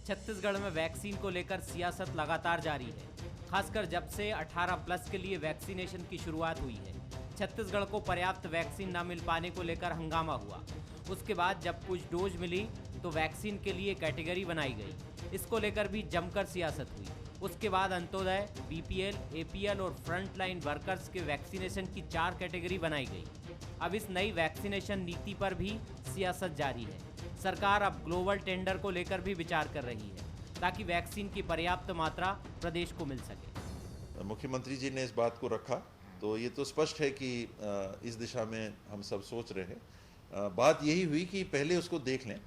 छत्तीसगढ़ में वैक्सीन को लेकर सियासत लगातार जारी है, खासकर जब से 18 प्लस के लिए वैक्सीनेशन की शुरुआत हुई है। छत्तीसगढ़ को पर्याप्त वैक्सीन न मिल पाने को लेकर हंगामा हुआ। उसके बाद जब कुछ डोज मिली तो वैक्सीन के लिए कैटेगरी बनाई गई। इसको लेकर भी जमकर सियासत हुई। उसके बाद अंत्योदय, बीपीएल, एपीएल और फ्रंटलाइन वर्कर्स के वैक्सीनेशन की 4 कैटेगरी बनाई गई। अब इस नई वैक्सीनेशन नीति पर भी सियासत जारी है। सरकार अब ग्लोबल टेंडर को लेकर भी विचार कर रही है ताकि वैक्सीन की पर्याप्त मात्रा प्रदेश को मिल सके। मुख्यमंत्री जी ने इस बात को रखा तो ये तो स्पष्ट है कि इस दिशा में हम सब सोच रहे हैं। बात यही हुई कि पहले उसको देख लें।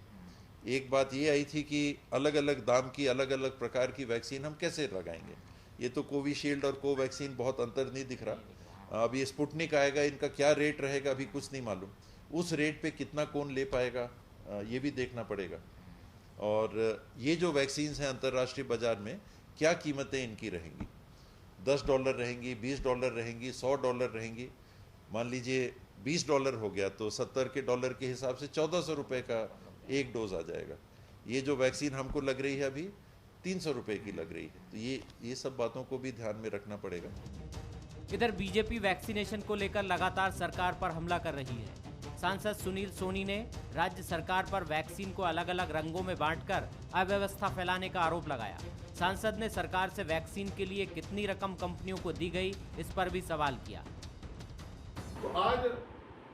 एक बात ये आई थी कि अलग अलग दाम की अलग अलग प्रकार की वैक्सीन हम कैसे लगाएंगे। ये तो कोविशील्ड और कोवैक्सीन बहुत अंतर नहीं दिख रहा। अब ये स्पुतनिक आएगा, इनका क्या रेट रहेगा अभी कुछ नहीं मालूम। उस रेट पे कितना कौन ले पाएगा ये भी देखना पड़ेगा। और ये जो वैक्सीन्स हैं अंतर्राष्ट्रीय बाजार में क्या कीमतें इनकी रहेंगी, $10 रहेंगी, $20 रहेंगी, $100 रहेंगी। मान लीजिए $20 हो गया तो 70 के डॉलर के हिसाब से 1400 रुपये का एक डोज आ जाएगा। ये जो वैक्सीन हमको लग रही है अभी 300 रुपये की लग रही है। तो ये सब बातों को भी ध्यान में रखना पड़ेगा। इधर बीजेपी वैक्सीनेशन को लेकर लगातार सरकार पर हमला कर रही है। सांसद सुनील सोनी ने राज्य सरकार पर वैक्सीन को अलग अलग रंगों में बांटकर अव्यवस्था फैलाने का आरोप लगाया। सांसद ने सरकार से वैक्सीन के लिए कितनी रकम कंपनियों को दी गई, इस पर भी सवाल किया। तो आज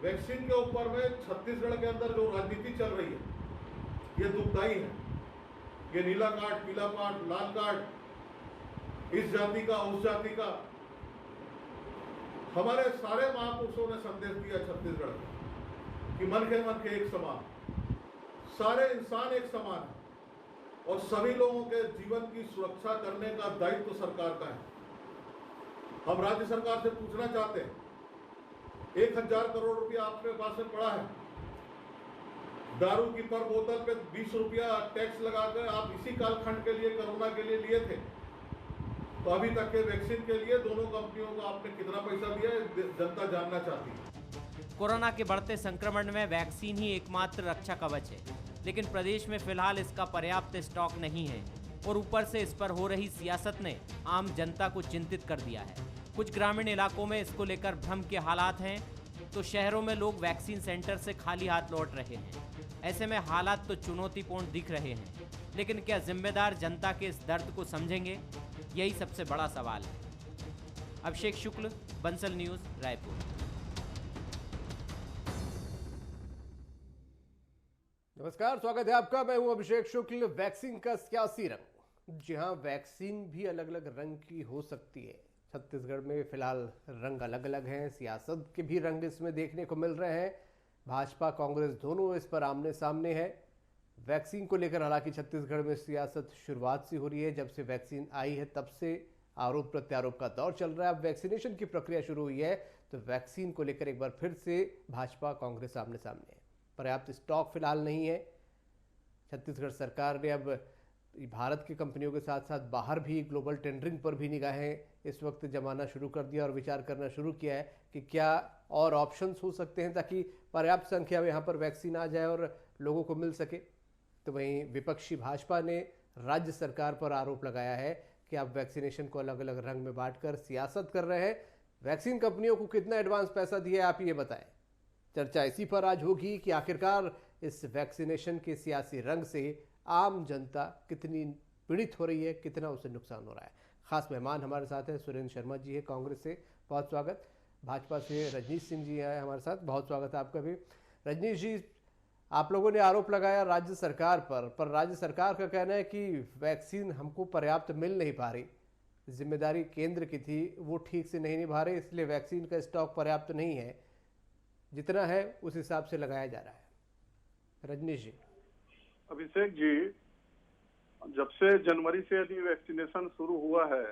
वैक्सीन के ऊपर में छत्तीसगढ़ के अंदर जो राजनीति चल रही है ये दुखदाई है। ये नीला कार्ड, पीला कार्ड, लाल कार्ड, इस जाति का, उस जाति का। हमारे सारे महापुरुषों ने संदेश दिया छत्तीसगढ़ में कि मन के एक समान, सारे इंसान एक समान है और सभी लोगों के जीवन की सुरक्षा करने का दायित्व सरकार का है। हम राज्य सरकार से पूछना चाहते हैं, 1000 करोड़ रुपया आपके पास में पड़ा है। दारू की पर बोतल पे 20 रुपया टैक्स लगाकर आप इसी कालखंड के लिए, कोरोना के लिए लिए थे। तो अभी तक के वैक्सीन के लिए दोनों कंपनियों को आपने कितना पैसा दिया है, जनता जानना चाहती है। कोरोना के बढ़ते संक्रमण में वैक्सीन ही एकमात्र रक्षा कवच है, लेकिन प्रदेश में फिलहाल इसका पर्याप्त स्टॉक नहीं है और ऊपर से इस पर हो रही सियासत ने आम जनता को चिंतित कर दिया है। कुछ ग्रामीण इलाकों में इसको लेकर भ्रम के हालात हैं तो शहरों में लोग वैक्सीन सेंटर से खाली हाथ लौट रहे हैं। ऐसे में हालात तो चुनौतीपूर्ण दिख रहे हैं, लेकिन क्या जिम्मेदार जनता के इस दर्द को समझेंगे, यही सबसे बड़ा सवाल है। अभिषेक शुक्ल, बंसल न्यूज, रायपुर। नमस्कार, स्वागत है आपका। मैं हूं अभिषेक शुक्ल। वैक्सीन का सियासी रंग, जी हां, वैक्सीन भी अलग अलग रंग की हो सकती है। छत्तीसगढ़ में फिलहाल रंग अलग अलग हैं, सियासत के भी रंग इसमें देखने को मिल रहे हैं। भाजपा कांग्रेस दोनों इस पर आमने सामने है। वैक्सीन को लेकर हालांकि छत्तीसगढ़ में सियासत शुरुआत से हो रही है। जब से वैक्सीन आई है तब से आरोप प्रत्यारोप का दौर चल रहा है। अब वैक्सीनेशन की प्रक्रिया शुरू हुई है तो वैक्सीन को लेकर एक बार फिर से भाजपा कांग्रेस आमने सामने है। पर्याप्त स्टॉक फिलहाल नहीं है। छत्तीसगढ़ सरकार ने अब भारत की कंपनियों के साथ साथ बाहर भी ग्लोबल टेंडरिंग पर भी निगाहें इस वक्त जमाना शुरू कर दिया और विचार करना शुरू किया है कि क्या और ऑप्शंस हो सकते हैं ताकि पर्याप्त संख्या में यहाँ पर वैक्सीन आ जाए और लोगों को मिल सके। तो वहीं विपक्षी भाजपा ने राज्य सरकार पर आरोप लगाया है कि आप वैक्सीनेशन को अलग अलग रंग में बांटकर सियासत कर रहे हैं। वैक्सीन कंपनियों को कितना एडवांस पैसा दिया आप ये बताएं। चर्चा इसी पर आज होगी कि आखिरकार इस वैक्सीनेशन के सियासी रंग से आम जनता कितनी पीड़ित हो रही है, कितना उसे नुकसान हो रहा है। खास मेहमान हमारे साथ हैं, सुरेंद्र शर्मा जी है कांग्रेस से, बहुत स्वागत। भाजपा से रजनीश सिंह जी आए हमारे साथ, बहुत स्वागत है आपका भी। रजनीश जी, आप लोगों ने आरोप लगाया राज्य सरकार पर राज्य सरकार का कहना है कि वैक्सीन हमको पर्याप्त मिल नहीं पा रही, जिम्मेदारी केंद्र की थी, वो ठीक से नहीं निभा रहे, इसलिए वैक्सीन का स्टॉक पर्याप्त नहीं है, जितना है उस हिसाब से लगाया जा रहा है। रजनीश जी। अभिषेक जी, जब से जनवरी से यदि वैक्सीनेशन शुरू हुआ है,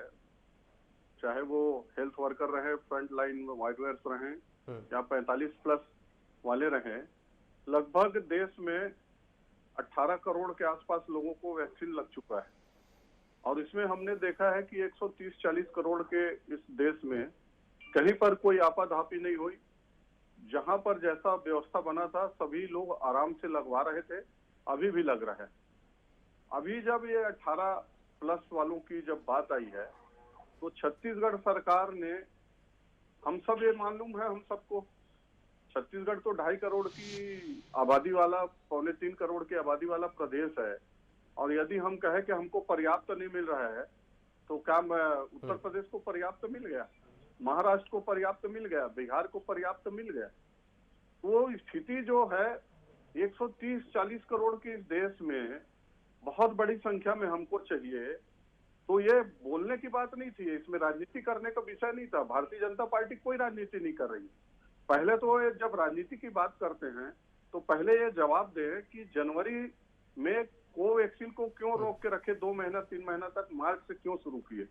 चाहे वो हेल्थ वर्कर रहे, फ्रंट लाइन में वार्डर्स रहे या 45 प्लस वाले रहे, लगभग देश में 18 करोड़ के आसपास लोगों को वैक्सीन लग चुका है। और इसमें हमने देखा है कि 130-140 करोड़ के इस देश में कहीं पर कोई आपाधापी नहीं हुई। जहां पर जैसा व्यवस्था बना था सभी लोग आराम से लगवा रहे थे, अभी भी लग रहा है। अभी जब ये 18 प्लस वालों की जब बात आई है तो छत्तीसगढ़ सरकार ने, हम सब ये मालूम है हम सबको, छत्तीसगढ़ तो 2.5 करोड़ की आबादी वाला, 3.25 करोड़ की आबादी वाला प्रदेश है। और यदि हम कहें कि हमको पर्याप्त नहीं मिल रहा है तो क्या उत्तर प्रदेश को पर्याप्त मिल गया, महाराष्ट्र को पर्याप्त मिल गया, बिहार को पर्याप्त मिल गया? वो स्थिति जो है 130-40 करोड़ के इस देश में बहुत बड़ी संख्या में हमको चाहिए, तो ये बोलने की बात नहीं थी, इसमें राजनीति करने का विषय नहीं था। भारतीय जनता पार्टी कोई राजनीति नहीं कर रही। पहले तो जब राजनीति की बात करते हैं तो पहले ये जवाब दें कि जनवरी में कोवैक्सीन को क्यों रोक के रखे, 2 महीना 3 महीना तक, मार्च से क्यों शुरू किए?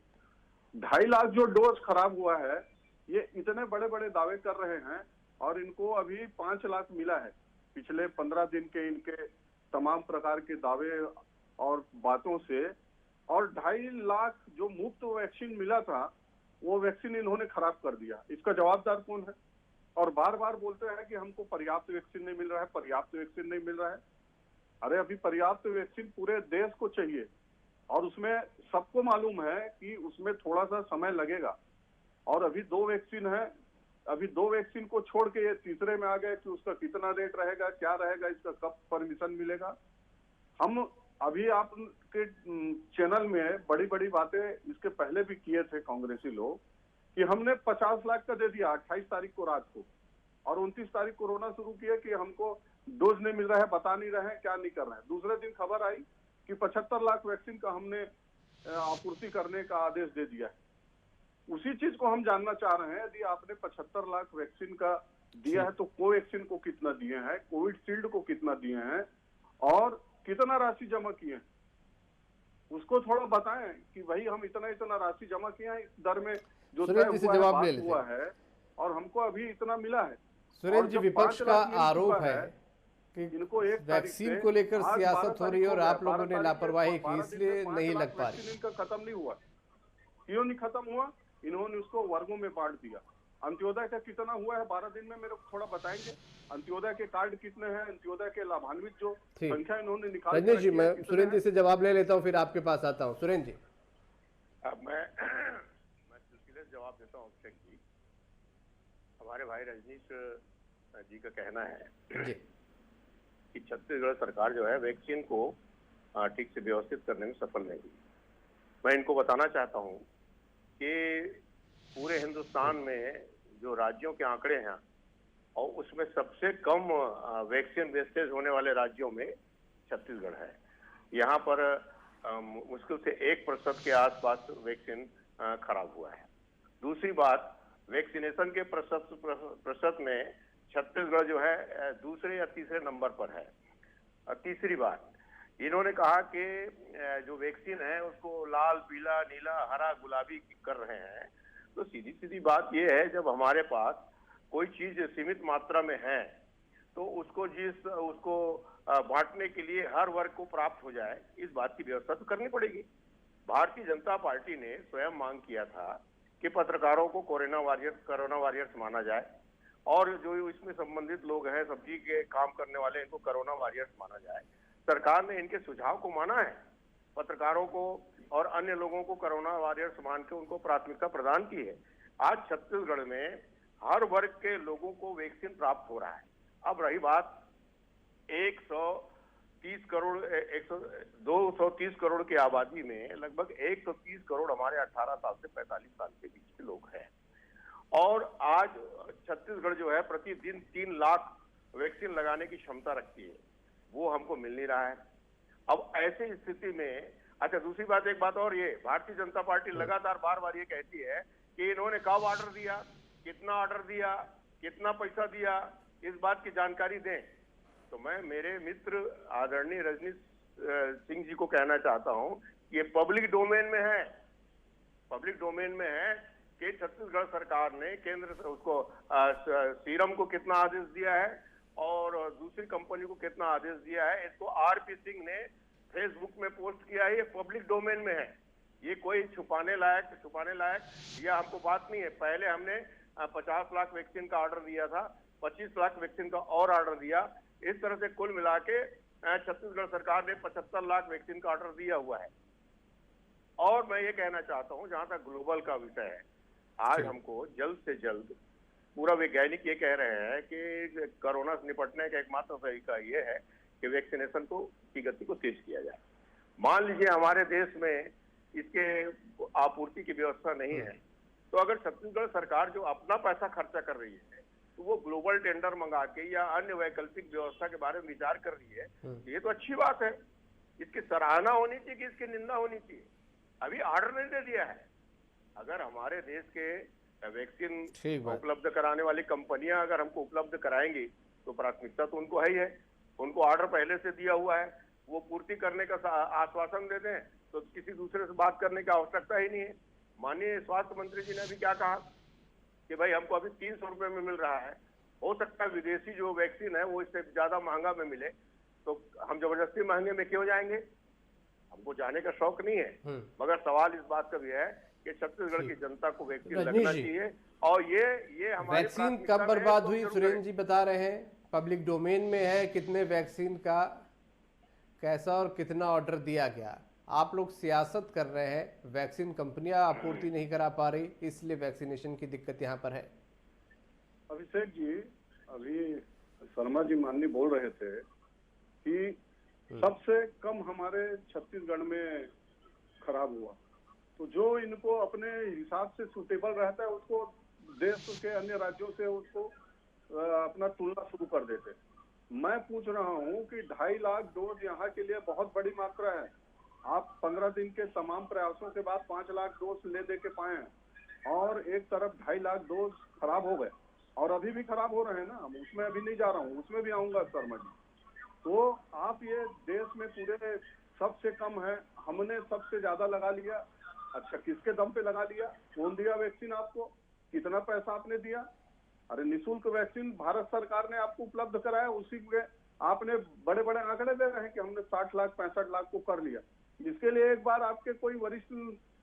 2.5 लाख जो डोज खराब हुआ है, ये इतने बड़े बड़े दावे कर रहे हैं और इनको अभी 5 लाख मिला है पिछले 15 दिन के इनके तमाम प्रकार के दावे और बातों से। और 2.5 लाख जो मुफ्त वैक्सीन मिला था वो वैक्सीन इन्होंने खराब कर दिया। इसका जवाबदार कौन है? और बार बार बोलते हैं कि हमको पर्याप्त वैक्सीन नहीं मिल रहा है, पर्याप्त वैक्सीन नहीं मिल रहा है। अरे अभी पर्याप्त वैक्सीन पूरे देश को चाहिए और उसमें सबको मालूम है कि उसमें थोड़ा सा समय लगेगा। और अभी 2 वैक्सीन है, अभी 2 वैक्सीन को छोड़ के ये तीसरे में आ गए कि उसका कितना रेट रहेगा, क्या रहेगा, इसका कब परमिशन मिलेगा। हम अभी आपके चैनल में बड़ी बड़ी बातें इसके पहले भी किए थे कांग्रेसी लोग कि हमने 50 लाख का दे दिया 28 तारीख को रात को, और 29 तारीख को रोना शुरू किया कि हमको डोज नहीं मिल रहा है, बता नहीं रहे हैं, क्या नहीं कर रहे हैं। दूसरे दिन खबर आई कि 75 लाख वैक्सीन का हमने आपूर्ति करने का आदेश दे दिया है। उसी चीज को हम जानना चाह रहे हैं, यदि आपने 75 लाख वैक्सीन का दिया है तो कोवैक्सीन को कितना दिए हैं, कोविशील्ड को कितना दिए हैं और कितना राशि जमा किए हैं, उसको थोड़ा बताएं कि भाई हम इतना इतना राशि जमा किए हैं, इस दर में जो हुआ है और हमको अभी इतना मिला है। सुरेंद्र जी, विपक्ष का आरोप है कि इनको वैक्सीन को लेकर सियासत हो रही है और आप लोगों ने लापरवाही की, इसलिए नहीं लग पा रही। इनका खत्म नहीं हुआ। क्यों नहीं खत्म हुआ? इन्होंने उसको वर्गों में बांट दिया। अंत्योदय का कितना हुआ है 12 दिन में, मेरे को थोड़ा बताएंगे? अंत्योदय के कार्ड कितने हैं, अंत्योदय के लाभान्वित जो संख्या इन्होंने निकाली। रजनीश जी, मैं सुरेंद्र जी से जवाब ले लेता हूँ, फिर आपके पास आता हूँ। सुरेंद्र जी, अब मैं सिलसिले से जवाब देता हूँ। अभिषेक जी, हमारे भाई रजनीश जी का कहना है कि छत्तीसगढ़ सरकार जो है वैक्सीन को ठीक से व्यवस्थित करने में सफल नहीं हुई। मैं इनको बताना चाहता हूँ कि पूरे हिंदुस्तान में जो राज्यों के आंकड़े हैं और उसमें सबसे कम वैक्सीन वेस्टेज होने वाले राज्यों में छत्तीसगढ़ है। यहाँ पर मुश्किल से 1% के आसपास वैक्सीन खराब हुआ है। दूसरी बात, वैक्सीनेशन के प्रतिशत में छत्तीसगढ़ जो है दूसरे या तीसरे नंबर पर है। और तीसरी बात, इन्होंने कहा कि जो वैक्सीन है उसको लाल, पीला, नीला, हरा, गुलाबी कर रहे हैं। तो सीधी सीधी बात यह है, जब हमारे पास कोई चीज सीमित मात्रा में है तो उसको बांटने के लिए हर वर्ग को प्राप्त हो जाए, इस बात की व्यवस्था तो करनी पड़ेगी। भारतीय जनता पार्टी ने स्वयं मांग किया था कि पत्रकारों को कोरोना वॉरियर्स माना जाए और जो इसमें संबंधित लोग हैं, सब्जी के काम करने वाले, इनको कोरोना वॉरियर्स माना जाए। सरकार ने इनके सुझाव को माना है, पत्रकारों को और अन्य लोगों को कोरोना वॉरियर्स मान के उनको प्राथमिकता प्रदान की है। आज छत्तीसगढ़ में हर वर्ग के लोगों को वैक्सीन प्राप्त हो रहा है। अब रही बात 230 करोड़ की आबादी में लगभग 130 करोड़ हमारे 18 साल से 45 साल के बीच के लोग हैं। और आज छत्तीसगढ़ जो है प्रतिदिन 3 लाख वैक्सीन लगाने की क्षमता रखती है, वो हमको मिल नहीं रहा है। अब ऐसी स्थिति में, अच्छा दूसरी बात, एक बात और, ये भारतीय जनता पार्टी लगातार बार बार ये कहती है कि इन्होंने कब ऑर्डर दिया, कितना ऑर्डर दिया, कितना पैसा दिया, इस बात की जानकारी दें। तो मैं मेरे मित्र आदरणीय रजनीश सिंह जी को कहना चाहता हूं कि ये पब्लिक डोमेन में है कि छत्तीसगढ़ सरकार ने केंद्र से उसको सीरम को कितना आदेश दिया है और दूसरी कंपनी को कितना आदेश दिया है। इसको आरपी सिंह ने फेसबुक में पोस्ट किया है, ये पब्लिक डोमेन में है, ये कोई छुपाने लायक या हमको बात नहीं है। पहले हमने 50 लाख वैक्सीन का ऑर्डर दिया था, 25 लाख वैक्सीन का और ऑर्डर दिया। इस तरह से कुल मिला के छत्तीसगढ़ सरकार ने 75 लाख वैक्सीन का ऑर्डर दिया हुआ है। और मैं ये कहना चाहता हूं, जहां तक ग्लोबल का विषय है, आज हमको जल्द से जल्द, पूरा वैज्ञानिक ये कह रहे हैं कि कोरोना से निपटने का एकमात्र तरीका ये है कि वैक्सीनेशन की गति को तेज किया जाए। मान लीजिए हमारे देश में इसके आपूर्ति की व्यवस्था नहीं है, तो अगर छत्तीसगढ़ सरकार जो अपना पैसा खर्चा कर रही है, तो वो ग्लोबल टेंडर मंगा के या अन्य वैकल्पिक व्यवस्था के बारे में विचार कर रही है, ये तो अच्छी बात है। इसकी सराहना होनी चाहिए कि इसकी निंदा होनी चाहिए। अभी ऑर्डर नहीं दे दिया है। अगर हमारे देश के वैक्सीन उपलब्ध कराने वाली कंपनियां अगर हमको उपलब्ध कराएंगी, तो प्राथमिकता तो उनको है ही है। उनको ऑर्डर पहले से दिया हुआ है, वो पूर्ति करने का आश्वासन दे दें, तो किसी दूसरे से बात करने की आवश्यकता ही नहीं है। माननीय स्वास्थ्य मंत्री जी ने अभी क्या कहा कि भाई हमको अभी 300 रुपए में मिल रहा है, हो सकता है विदेशी जो वैक्सीन है वो इससे ज्यादा महंगा में मिले, तो हम जबरदस्ती महंगे में क्यों जाएंगे? हमको जाने का शौक नहीं है, मगर सवाल इस बात का भी है कि छत्तीसगढ़ की जनता को वैक्सीन लगना चाहिए। और ये हमारी वैक्सीन कब बर्बाद हुई सुरेंद्र जी बता रहे हैं, पब्लिक डोमेन में है, कितने वैक्सीन का कैसा और कितना ऑर्डर दिया गया। आप लोग सियासत कर रहे हैं, वैक्सीन कंपनियां आपूर्ति नहीं करा पा रही, इसलिए वैक्सीनेशन की दिक्कत यहाँ पर है। अभिषेक जी, अभी शर्मा जी माननीय बोल रहे थे कि सबसे कम हमारे छत्तीसगढ़ में खराब हुआ, तो जो इनको अपने हिसाब से सूटेबल रहता है उसको देश के अन्य राज्यों से उसको अपना तुलना शुरू कर देते। मैं पूछ रहा हूं कि 2.5 लाख डोज यहाँ के लिए बहुत बड़ी मात्रा है। आप 15 दिन के तमाम प्रयासों के बाद 5 लाख डोज ले दे के पाए हैं, और एक तरफ 2.5 लाख डोज खराब हो गए, और अभी भी खराब हो रहे हैं ना, उसमें अभी नहीं जा रहा हूँ, उसमें भी आऊंगा शर्मा जी। तो आप ये देश में पूरे सबसे कम है, हमने सबसे ज्यादा लगा लिया। अच्छा, किसके दम पे लगा लिया? कौन दिया वैक्सीन आपको? कितना पैसा आपने दिया? अरे निःशुल्क वैक्सीन भारत सरकार ने आपको उपलब्ध कराया, उसी के आपने बड़े बड़े आंकड़े दे रहे हैं कि हमने 60 लाख 65 लाख को कर लिया। इसके लिए एक बार आपके कोई वरिष्ठ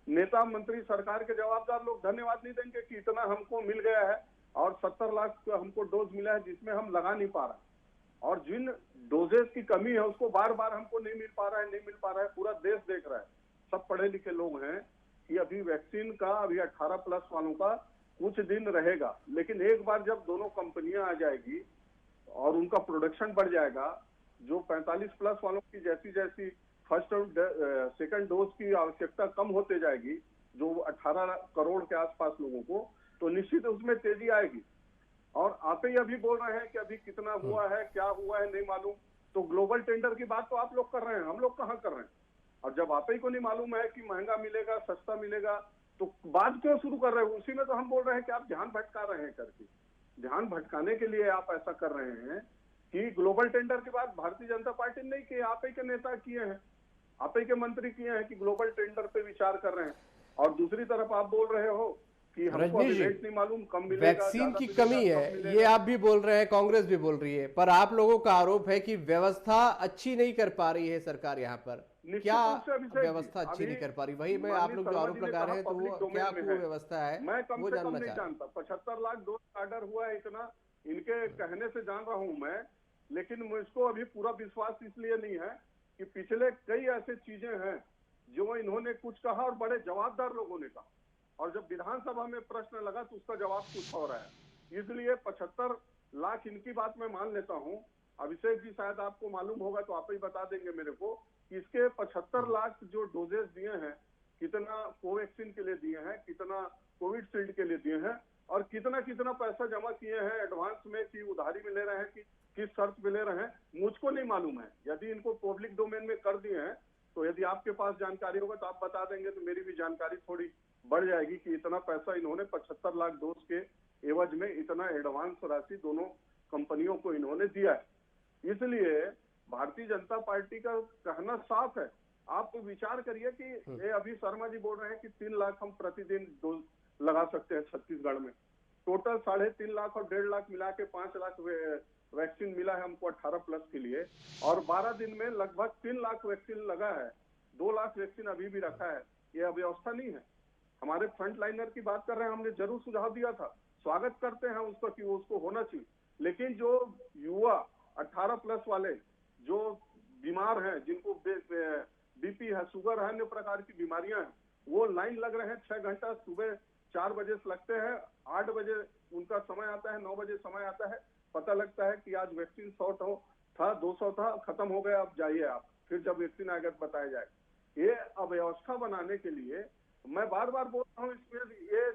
नेता मंत्री सरकार के जवाबदार लोग धन्यवाद नहीं देंगे कि इतना हमको मिल गया है और 70 लाख हमको डोज मिला है जिसमें हम लगा नहीं पा रहे, और जिन डोजेस की कमी है उसको बार बार हमको नहीं मिल पा रहा है, पूरा देश देख रहा है, सब पढ़े लिखे लोग हैं कि अभी वैक्सीन का, अभी 18 प्लस वालों का कुछ दिन रहेगा, लेकिन एक बार जब दोनों कंपनियां आ जाएगी और उनका प्रोडक्शन बढ़ जाएगा, जो 45 प्लस वालों की जैसी जैसी फर्स्ट और सेकंड डोज की आवश्यकता कम होते जाएगी, जो 18 करोड़ के आसपास लोगों को, तो निश्चित उसमें तेजी आएगी। और आप ही अभी बोल रहे हैं कि अभी कितना हुआ है, क्या हुआ है नहीं मालूम, तो ग्लोबल टेंडर की बात तो आप लोग कर रहे हैं, हम लोग कहाँ कर रहे हैं? और जब आप ही को नहीं मालूम है कि महंगा मिलेगा सस्ता मिलेगा, तो बात क्यों शुरू कर रहे हैं? उसी में तो हम बोल रहे हैं कि आप ध्यान भटका रहे हैं करके। ध्यान भटकाने के लिए आप ऐसा कर रहे हैं कि ग्लोबल टेंडर की बात भारतीय जनता पार्टी ने नहीं की, आप ही के नेता किए हैं, आप ही के मंत्री किए हैं कि ग्लोबल टेंडर पे विचार कर रहे हैं। और दूसरी तरफ आप बोल रहे हो कि हमको अभी रेट नहीं मालूम, कम मिलेगा, वैक्सीन की कमी है, ये आप भी बोल रहे हैं, कांग्रेस भी बोल रही है, पर आप लोगों का आरोप है कि व्यवस्था अच्छी नहीं कर पा रही है सरकार यहाँ पर। क्या व्यवस्था अच्छी नहीं कर पा रही? वही मैं, आप लोग जो आरोप लगा रहे हैं, तो वो क्या व्यवस्था है मैं कम वो से कम जानना नहीं जानता। 75 लाख डोज ऑर्डर हुआ है, इतना इनके कहने से जान रहा हूं मैं, लेकिन मुझको अभी पूरा विश्वास इसलिए नहीं है कि पिछले कई ऐसे चीजें हैं जो इन्होंने कुछ कहा और बड़े जवाबदार लोगों ने कहा, और जब विधानसभा में प्रश्न लगा तो उसका जवाब कुछ हो रहा है। इसलिए 75 लाख इनकी बात मैं मान लेता हूं। अभिषेक जी शायद आपको मालूम होगा तो आप ही बता देंगे मेरे को, इसके 75 लाख जो डोजेस दिए हैं, कितना कोवैक्सीन के लिए दिए हैं, कितना कोविशील्ड के लिए दिए हैं, और कितना कितना पैसा जमा किए हैं एडवांस में, कि उधारी में ले रहे हैं, कि किस शर्त पे ले रहे हैं, मुझको नहीं मालूम है। यदि इनको पब्लिक डोमेन में कर दिए हैं, तो यदि आपके पास जानकारी होगा तो आप बता देंगे, तो मेरी भी जानकारी थोड़ी बढ़ जाएगी कि इतना पैसा इन्होंने 75 लाख डोज के एवज में इतना एडवांस राशि दोनों कंपनियों को इन्होंने दिया है। इसलिए भारतीय जनता पार्टी का कहना साफ है। आप विचार करिए कि ये अभी शर्मा जी बोल रहे हैं कि 3 लाख हम प्रतिदिन डोज लगा सकते हैं छत्तीसगढ़ में। टोटल 3.5 लाख और 1.5 लाख मिला के 5 लाख वैक्सीन मिला है हमको 18 प्लस के लिए, और 12 दिन में लगभग 3 लाख वैक्सीन लगा है। 2 लाख वैक्सीन अभी भी रखा है। ये अव्यवस्था नहीं है। हमारे फ्रंट लाइनर की बात कर रहे हैं, हमने जरूर सुझाव दिया था, स्वागत करते हैं उसका कि उसको होना चाहिए, लेकिन जो युवा 18 प्लस वाले जो बीमार हैं, जिनको बीपी है, शुगर है, अन्य प्रकार की बीमारियां हैं, वो लाइन लग रहे हैं 6 घंटा। सुबह 4 बजे से लगते हैं, 8 बजे उनका समय आता है, 9 बजे समय आता है, पता लगता है कि आज वैक्सीन 100 था, 200 था, खत्म हो गया, अब जाइए आप। फिर जब वैक्सीन आएगा तो बताया जाए। ये अव्यवस्था बनाने के लिए मैं बार बार बोल रहा हूँ, इसमें ये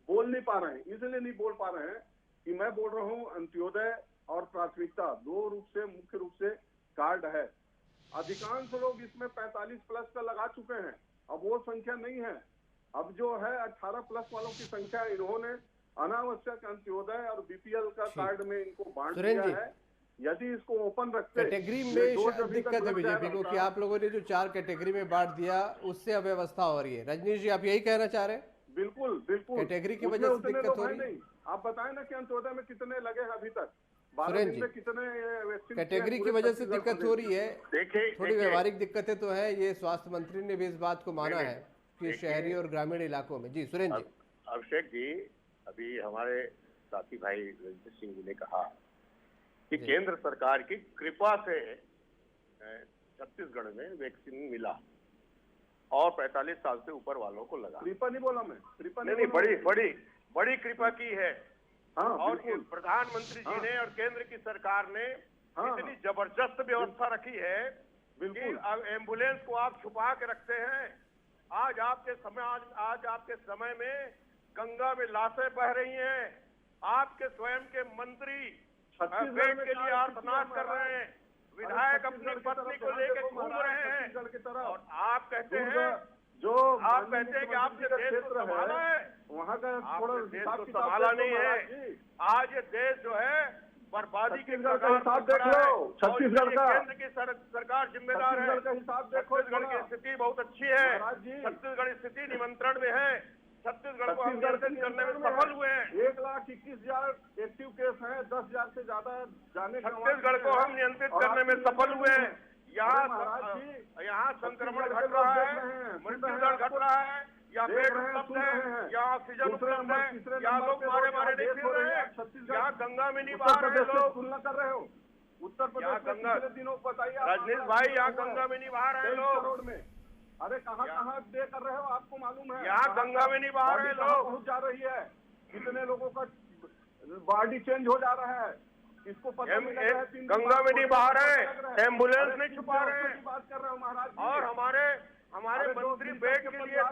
बोल नहीं पा रहे हैं, इसलिए नहीं बोल पा रहे हैं कि मैं बोल रहा हूँ अंत्योदय और प्राथमिकता दो रूप से, मुख्य रूप से कार्ड है। अधिकांश लोग इसमें 45 प्लस का लगा चुके हैं, अब वो संख्या नहीं है। अब जो है 18 प्लस वालों की संख्या इन्होंने अनावश्यक अंत्योदय और बीपीएल का कार्ड में इनको बांट दिया है। यदि इसको ओपन रखते, कैटेगरी में दिक्कत है बीजेपी को कि आप लोगों ने जो 4 कैटेगरी में बांट दिया उससे अव्यवस्था हो रही है। रजनीश जी, आप यही कहना चाह रहे हैं? बिल्कुल बिल्कुल, कैटेगरी की वजह से दिक्कत हो रही है। आप बताएं ना कि अंत्योदय में कितने लगे हैं अभी तक, 12 दिन में कितने वैक्सीन? कैटेगरी की वजह से दिक्कत हो रही है। देखिए, थोड़ी व्यवहारिक दिक्कतें तो है, ये स्वास्थ्य मंत्री ने भी इस बात को माना है कि शहरी और ग्रामीण इलाकों में। जी सुरेंद्र जी। अभिषेक जी, अभी हमारे साथी भाई रंजीत सिंह जी ने कहा कि केंद्र सरकार की कृपा से छत्तीसगढ़ में वैक्सीन मिला और 45 साल से ऊपर वालों को लगा। कृपा नहीं बोला मैं, कृपा नहीं, बड़ी कृपा की है। हाँ, और प्रधानमंत्री जी ने और केंद्र की सरकार ने इतनी जबरदस्त व्यवस्था रखी है कि अब एम्बुलेंस को आप छुपा के रखते हैं। आज आपके समय में गंगा में लाशें बह रही हैं। आपके स्वयं के मंत्री बेड के लिए आर्तनाद कर रहे हैं, विधायक अपनी पत्नी को लेकर घूम रहे हैं, और आप कहते हैं कि आपने देश को संभाला है। वहाँ का आपने देश को संभाला नहीं है। आज ये देश जो है बर्बादी के हिसाब देख लो, छत्तीसगढ़ का केंद्र की सरकार जिम्मेदार है। छत्तीसगढ़ की स्थिति बहुत अच्छी है, छत्तीसगढ़ की स्थिति नियंत्रण में है, छत्तीसगढ़ को हम नियंत्रित करने में सफल हुए हैं। 1,21,000 एक्टिव केस हैं, 10,000 से ज्यादा जाने। छत्तीसगढ़ को हम नियंत्रित करने में सफल हुए हैं। यहाँ संक्रमण घट रहा है, मृत्यु दर घट रहा है, या बेड उपलब्ध है, या ऑक्सीजन उपलब्ध है, या लोग मारे नहीं फिर रहे हैं। यहाँ गंगा में नहीं बहा रहे लोग। तुलना कर रहे हो उत्तर प्रदेश गंगा दिनों, बताइए रजनीश भाई, यहाँ गंगा में नहीं बहा रहे लोग। करोड़ में, अरे कहाँ डे कर रहे हो, आपको मालूम है? यहाँ गंगा में नहीं बहा रहे लोग। पहुँच जा रही है, कितने लोगों का बॉडी चेंज हो जा रहा है, इसको पता नहीं लग रहा है। गंगा में नहीं बहा रहे, एम्बुलेंस नहीं छुपा रहे हैं। बात कर रहे हो महाराज। और हमारे मंत्री बेड के लिए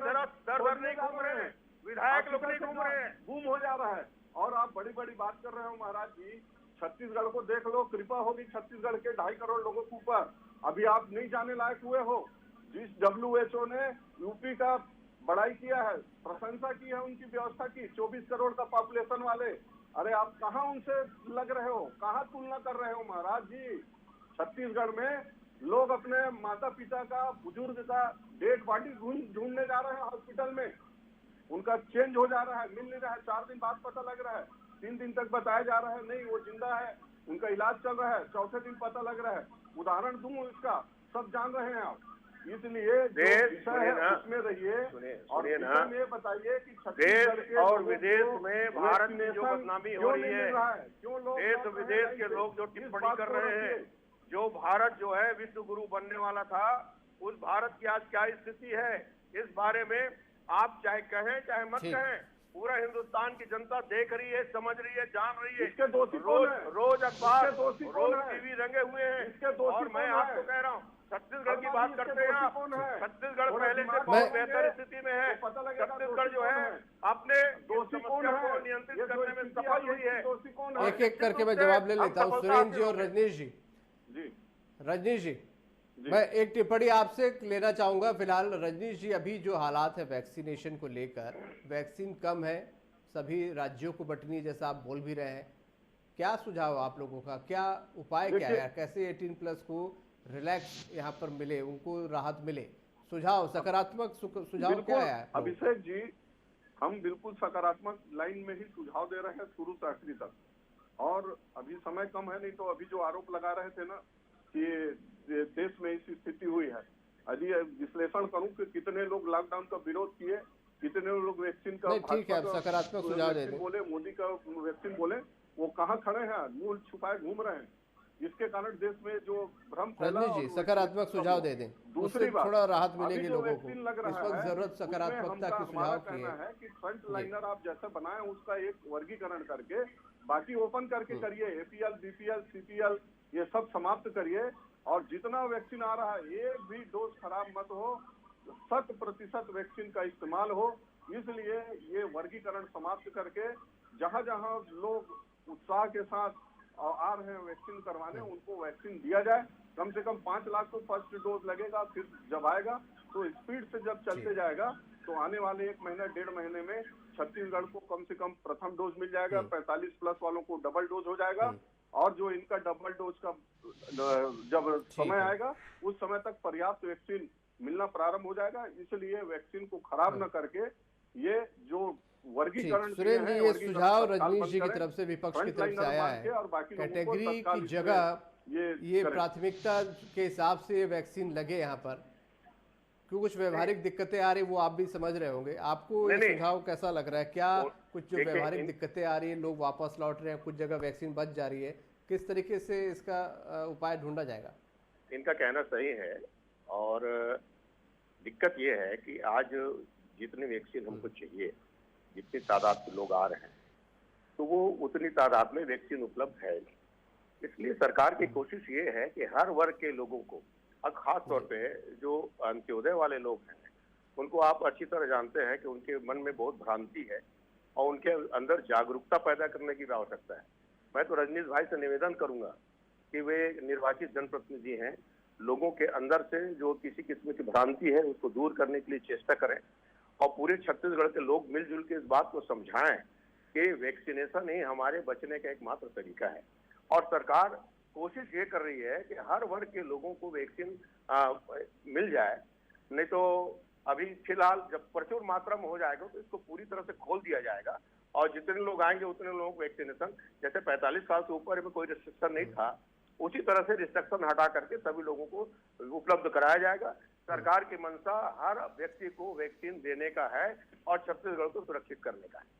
दर नहीं घूम रहे हैं, विधायक लोग नहीं घूम रहे हैं, गुम हो जा रहा है। और आप बड़ी बात कर रहे हो महाराज जी। छत्तीसगढ़ को देख लो, कृपा होगी छत्तीसगढ़ के 2.5 करोड़ लोगों के ऊपर। अभी आप नहीं जाने लायक हुए हो। जिस WHO ने यूपी का बड़ाई किया है, प्रशंसा की है उनकी व्यवस्था की, 24 करोड़ का पॉपुलेशन वाले, अरे आप कहाँ उनसे लग रहे हो, कहाँ तुलना कर रहे हो महाराज जी? छत्तीसगढ़ में लोग अपने माता पिता का, बुजुर्ग का डेड बॉडी ढूंढने जा रहे हैं हॉस्पिटल में, उनका चेंज हो जा रहा है, मिल नहीं रहा है। 4 दिन बाद पता लग रहा है, 3 दिन तक बताया जा रहा है नहीं वो जिंदा है, उनका इलाज चल रहा है, चौथे दिन पता लग रहा है। उदाहरण दूं इसका, सब जान रहे हैं आप। इसलिए उसमें रहिए और ये बताइए कि देश और विदेश में भारत में जो बदनामी हो रही है, क्यों लोग देश विदेश के लोग जो टिप्पणी कर रहे हैं, जो भारत जो है विश्व गुरु बनने वाला था, उस भारत की आज क्या स्थिति है, इस बारे में आप चाहे कहें चाहे मत कहें, पूरा हिंदुस्तान की जनता देख रही है, समझ रही है, जान रही है। इसके दोषी रोज अखबार, रोज टीवी रंगे हुए हैं। और मैं आपको कह रहा हूँ, छत्तीसगढ़ की बात करते हैं आप, छत्तीसगढ़ पहले से बहुत बेहतर स्थिति में है। छत्तीसगढ़ जो है अपने समस्या को नियंत्रित करने में सफल हुई है। एक एक करके मैं जवाब ले लेता हूँ, सुरेंद्र जी और रजनीश जी। रजनीश जी, मैं एक टिप्पणी आपसे लेना चाहूंगा फिलहाल। रजनीश जी, अभी जो हालात है वैक्सीनेशन को लेकर, वैक्सीन कम है, सभी राज्यों को बंटनी है जैसा आप बोल भी रहे हैं, क्या सुझाव आप लोगों का, क्या उपाय क्या है, कैसे 18+ को रिलैक्स यहाँ पर मिले, उनको राहत मिले? सुझाव, सकारात्मक सुझाव क्या है? अभिषेक जी, हम बिल्कुल सकारात्मक लाइन में ही सुझाव दे रहे हैं शुरू से आखिरी तक। और अभी समय कम है, नहीं तो अभी जो आरोप लगा रहे थे ना कि देश में इस स्थिति हुई है, यदि विश्लेषण करूं कि कितने लोग लॉकडाउन का विरोध किए, कितने लोग वैक्सीन का, ठीक है, सकारात्मक सुझाव दे दें। बोले मोदी का वैक्सीन बोले, वो कहाँ खड़े हैं, मुंह छुपाए घूम रहे हैं। इसके कारण देश में जो भ्रम फैला। रजनीश जी सकारात्मक सुझाव दे दें, उससे थोड़ा राहत मिलेगी लोगों को। इस वक्त जरूरत सकारात्मकता की सुझाव की है कि फ्रंट लाइनर आप जैसे बनाए उसका एक वर्गीकरण करके बाकी ओपन करके करिए। एपीएल, बीपीएल, सीपीएल ये सब समाप्त करिए और जितना वैक्सीन आ रहा है एक भी डोज खराब मत हो, 100% वैक्सीन का इस्तेमाल हो। इसलिए ये वर्गीकरण समाप्त करके जहां जहां लोग उत्साह के साथ आ रहे हैं वैक्सीन करवाने, उनको वैक्सीन दिया जाए। कम से कम 5 लाख को फर्स्ट डोज लगेगा, फिर जब आएगा तो स्पीड से जब चलते जाएगा तो आने वाले 1 महीना 1.5 महीने में छत्तीसगढ़ को कम से कम प्रथम डोज मिल जाएगा। 45 प्लस वालों को डबल डोज हो जाएगा और जो इनका डबल डोज का जब समय आएगा उस समय तक पर्याप्त वैक्सीन मिलना प्रारंभ हो जाएगा। इसलिए वैक्सीन को खराब न करके ये जो वर्गीकरण सुरेंद्र जी, ये सुझाव रजनीश जी की तरफ से विपक्ष की तरफ से आया है। कैटेगरी की जगह ये प्राथमिकता के हिसाब से वैक्सीन लगे यहाँ पर, क्यों कुछ व्यवहारिक दिक्कतें आ रही वो आप भी समझ रहे होंगे। आपको ये सुझाव कैसा लग रहा है? क्या कुछ जो व्यवहारिक दिक्कतें आ रही है, लोग वापस लौट रहे हैं, कुछ जगह वैक्सीन बच जा रही है, किस तरीके से इसका उपाय ढूंढा जाएगा? इनका कहना सही है और दिक्कत ये है कि आज जितनी वैक्सीन हमको चाहिए, जितनी तादाद के लोग आ रहे हैं, तो वो उतनी तादाद में वैक्सीन उपलब्ध है नहीं। इसलिए सरकार की कोशिश ये है कि हर वर्ग के लोगों को, और खास तौर पे जो अंत्योदय वाले लोग हैं, उनको आप अच्छी तरह जानते हैं कि उनके मन में बहुत भ्रांति है और उनके अंदर जागरूकता पैदा करने की आवश्यकता है। मैं तो रजनीश भाई से निवेदन करूंगा कि वे निर्वाचित जनप्रतिनिधि हैं, लोगों के अंदर से जो किसी किस्म की भ्रांति है उसको दूर करने के लिए चेष्टा करें और पूरे छत्तीसगढ़ के लोग मिलजुल के इस बात को समझाएं कि वैक्सीनेशन ही हमारे बचने का एकमात्र तरीका है। और सरकार कोशिश ये कर रही है कि हर वर्ग के लोगों को वैक्सीन मिल जाए। नहीं तो अभी फिलहाल जब प्रचुर मात्रा में हो जाएगा तो इसको पूरी तरह से खोल दिया जाएगा और जितने लोग आएंगे उतने लोगों को वैक्सीनेशन, जैसे 45 साल से ऊपर में कोई रिस्ट्रिक्शन नहीं था, उसी तरह से रिस्ट्रिक्शन हटा करके सभी लोगों को उपलब्ध कराया जाएगा। सरकार की मंशा हर व्यक्ति को वैक्सीन देने का है और छत्तीसगढ़ को सुरक्षित करने का है।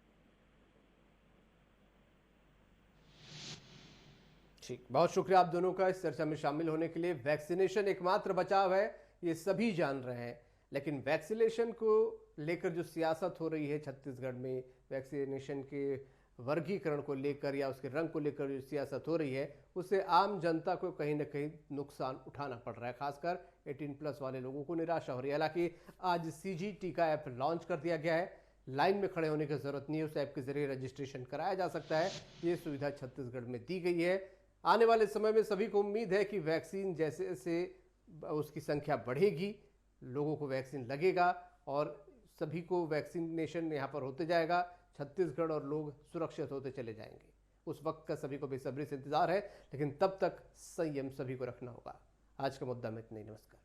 ठीक, बहुत शुक्रिया आप दोनों का इस चर्चा में शामिल होने के लिए। वैक्सीनेशन एकमात्र बचाव है, ये सभी जान रहे हैं, लेकिन वैक्सीनेशन को लेकर जो सियासत हो रही है छत्तीसगढ़ में, वैक्सीनेशन के वर्गीकरण को लेकर या उसके रंग को लेकर जो सियासत हो रही है, उससे आम जनता को कहीं ना कहीं नुकसान उठाना पड़ रहा है। खासकर 18+ वाले लोगों को निराशा हो रही है। हालांकि आज CG टीका ऐप लॉन्च कर दिया गया है, लाइन में खड़े होने की जरूरत नहीं है, उस ऐप के जरिए रजिस्ट्रेशन कराया जा सकता है। ये सुविधा छत्तीसगढ़ में दी गई है। आने वाले समय में सभी को उम्मीद है कि वैक्सीन जैसे जैसे उसकी संख्या बढ़ेगी, लोगों को वैक्सीन लगेगा और सभी को वैक्सीनेशन यहाँ पर होते जाएगा, छत्तीसगढ़ और लोग सुरक्षित होते चले जाएंगे। उस वक्त का सभी को बेसब्री से इंतजार है, लेकिन तब तक संयम सभी को रखना होगा। आज का मुद्दा में इतना ही। नमस्कार।